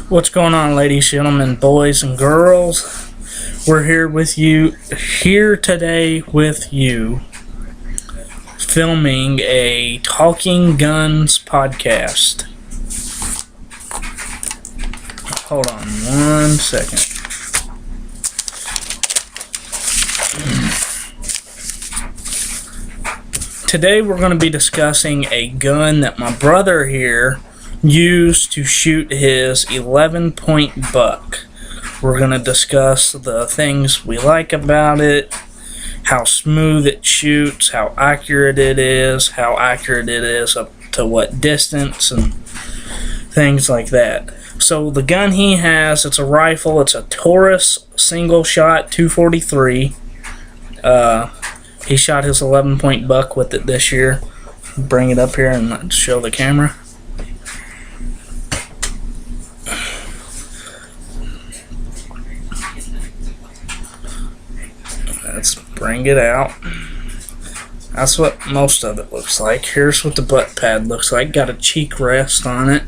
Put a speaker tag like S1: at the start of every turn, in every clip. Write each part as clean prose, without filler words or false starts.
S1: What's going on, ladies, gentlemen, boys, and girls? We're here today with you, filming a Talking Guns podcast. Hold on one second. Today we're going to be discussing a gun that my brother here used to shoot his 11-point buck. We're going to discuss the things we like about it, how smooth it shoots, how accurate it is up to what distance, and things like that. So the gun he has, it's a rifle. It's a Taurus single shot 243. He shot his 11-point buck with it this year. Bring it up here and show the camera. Let's bring it out. That's what most of it looks like. Here's what the butt pad looks like. Got a cheek rest on it.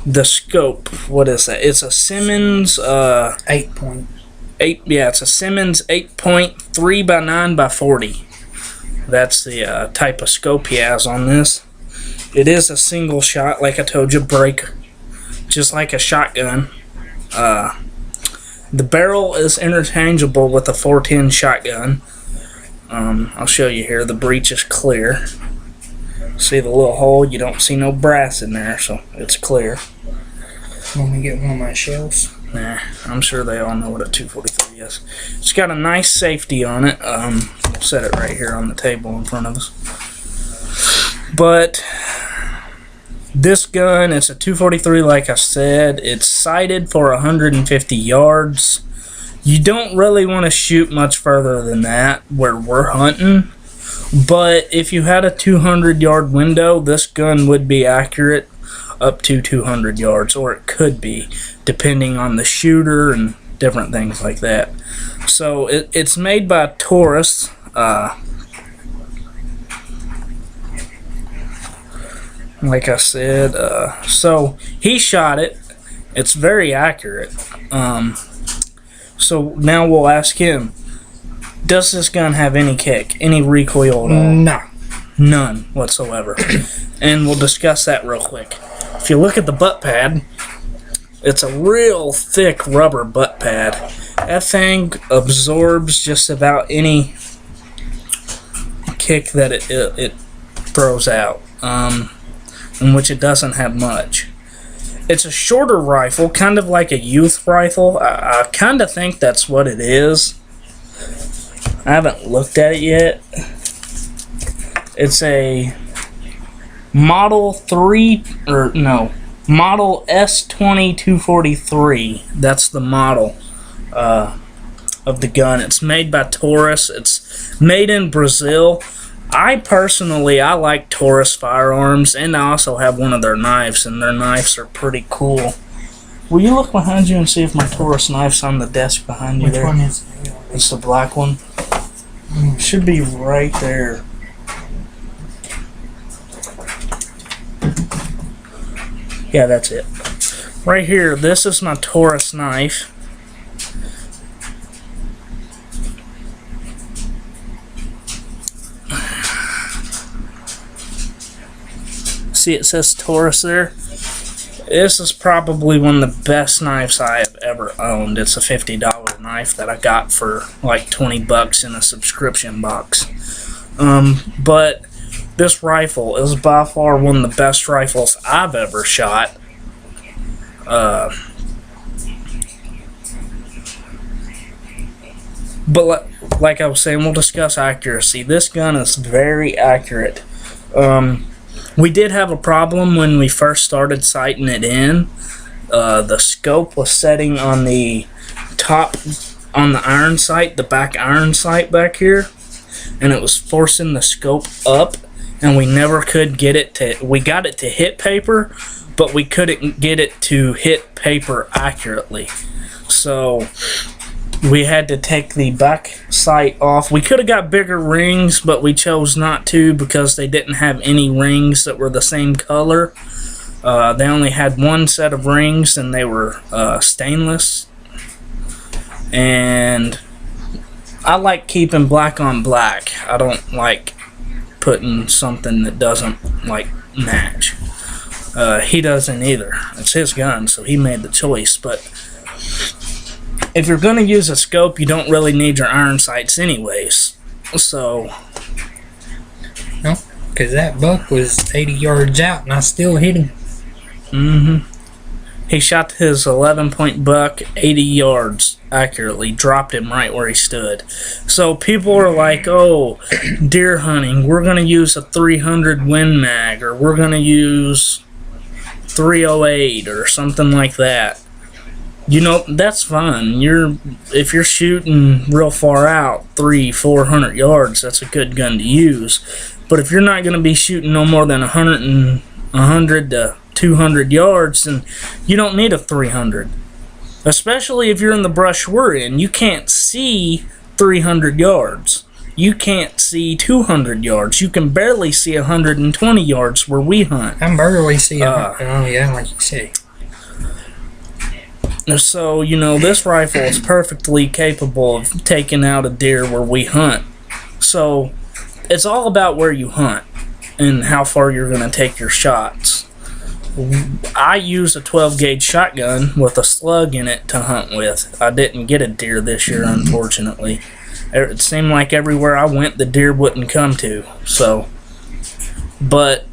S1: The scope, what is that? It's a Simmons
S2: 8-point.
S1: It's a Simmons 8-point 3x9x40. That's the type of scope he has on this. It is a single shot, like I told you, break, just like a shotgun. The barrel is interchangeable with a 410 shotgun. I'll show you here. The breech is clear. See the little hole? You don't see no brass in there, so it's clear.
S2: Want me to get one of my shells?
S1: Nah, I'm sure they all know what a 243 is. It's got a nice safety on it. We'll set it right here on the table in front of us. But this gun, it's a 243 like I said. It's sighted for 150 yards. You don't really want to shoot much further than that where we're hunting. But if you had a 200-yard window, this gun would be accurate up to 200 yards, or it could be, depending on the shooter and different things like that. So it's made by Taurus. Like I said, so he shot it. It's very accurate. So now we'll ask him, does this gun have any kick, any recoil at all?
S2: No.
S1: None whatsoever. And we'll discuss that real quick. If you look at the butt pad, it's a real thick rubber butt pad. That thing absorbs just about any kick that it throws out, in which it doesn't have much. It's a shorter rifle, kind of like a youth rifle. I kind of think that's what it is. I haven't looked at it yet. It's a Model Model S20 243. That's the model of the gun. It's made by Taurus. It's made in Brazil. I like Taurus firearms, and I also have one of their knives, and their knives are pretty cool. Will you look behind you and see if my Taurus knife's on the desk behind you?
S2: Which one is it?
S1: It's the black one. Should be right there. Yeah, that's it. Right here, this is my Taurus knife. See, it says Taurus there. This is probably one of the best knives I have ever owned. It's a $50 knife that I got for like 20 bucks in a subscription box. But this rifle is by far one of the best rifles I've ever shot. But like I was saying, we'll discuss accuracy. This gun is very accurate. We did have a problem when we first started sighting it in. The scope was setting on the top, on the iron sight, the back iron sight back here, and it was forcing the scope up, and we never could get it to, we got it to hit paper, but we couldn't get it to hit paper accurately. So We had to take the back sight off. We could have got bigger rings, but we chose not to because they didn't have any rings that were the same color. They only had one set of rings, and they were stainless. And I like keeping black on black. I don't like putting something that doesn't like match. He doesn't either. It's his gun, so he made the choice. But if you're going to use a scope, you don't really need your iron sights anyways. So,
S2: No, because that buck was 80 yards out, and I still hit him.
S1: he shot his 11-point buck 80 yards accurately, dropped him right where he stood. So people are like, oh, deer hunting, we're going to use a 300 Win Mag, or we're going to use 308 or something like that. You know, that's fine. If you're shooting real far out, 300-400 yards, that's a good gun to use. But if you're not going to be shooting no more than 100 to 200 yards, then you don't need a 300. Especially if you're in the brush we're in. You can't see 300 yards. You can't see 200 yards. You can barely see 120 yards where we hunt.
S2: I barely see him. Oh, yeah, like you say.
S1: So, you know, this rifle is perfectly capable of taking out a deer where we hunt. So, it's all about where you hunt and how far you're going to take your shots. I use a 12-gauge shotgun with a slug in it to hunt with. I didn't get a deer this year, unfortunately. It seemed like everywhere I went, the deer wouldn't come to. So, but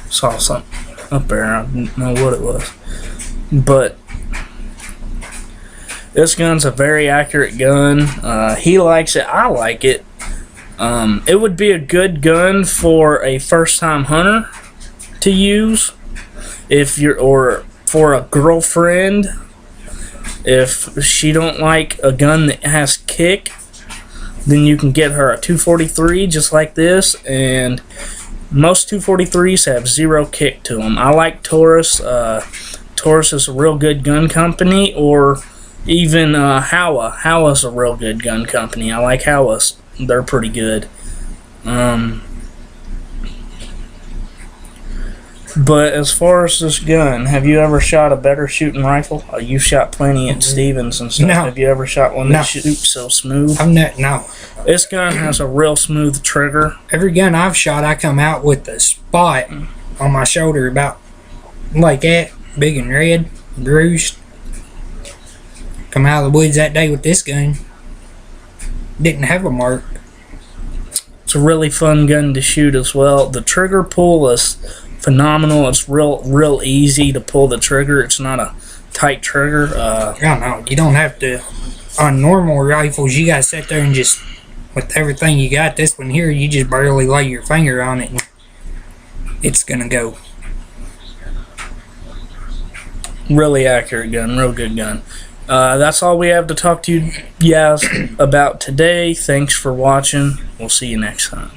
S1: saw something up there. I didn't know what it was. But this gun's a very accurate gun. He likes it. I like it. It would be a good gun for a first-time hunter to use, or for a girlfriend. If she don't like a gun that has kick, then you can get her a 243 just like this, and most 243s have zero kick to them. I like Taurus. Taurus is a real good gun company, or even Howa. Howa's a real good gun company. I like Howas. They're pretty good. But as far as this gun, have you ever shot a better shooting rifle? You shot plenty at Stevens and stuff.
S2: No.
S1: Have you ever shot one that shoots so smooth?
S2: No.
S1: This gun has a real smooth trigger.
S2: Every gun I've shot, I come out with a spot on my shoulder about like that, big and red, bruised. Come out of the woods that day with this gun. Didn't have a mark.
S1: It's a really fun gun to shoot as well. The trigger pull is phenomenal. It's real easy to pull the trigger. It's not a tight trigger.
S2: I don't know. You don't have to. On normal rifles, you gotta sit there and just, with everything you got. This one here, you just barely lay your finger on it, and it's gonna go.
S1: Really accurate gun. Real good gun. That's all we have to talk to you guys about today. Thanks for watching. We'll see you next time.